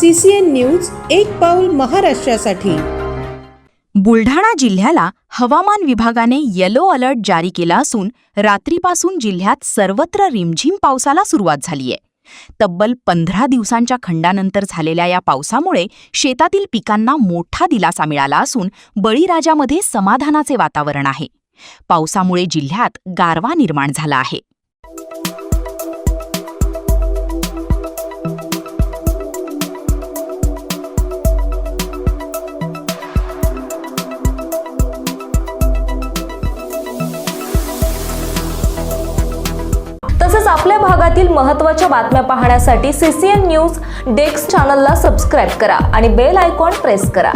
CCN news एक पाऊल महाराष्ट्रासाठी। बुलढाणा जिल्ह्याला हवामान विभागाने येलो अलर्ट जारी केला असून रात्रीपासून जिल्ह्यात सर्वत्र रिमझिम पावसाला सुरुवात झाली आहे। तब्बल 15 दिवसांच्या खंडानंतर झालेल्या या पावसामुळे शेतातील पिकांना मोठा दिलासा मिळाला असून बळीराजामध्ये समाधानाचे वातावरण आहे। पावसामुळे जिल्ह्यात गारवा निर्माण झाला आहे। तसेच आपल्या भागातील महत्त्वाच्या बातम्या पाहण्यासाठी CCN न्यूज डेस्क चॅनलला सबस्क्राइब करा आणि बेल आयकॉन प्रेस करा।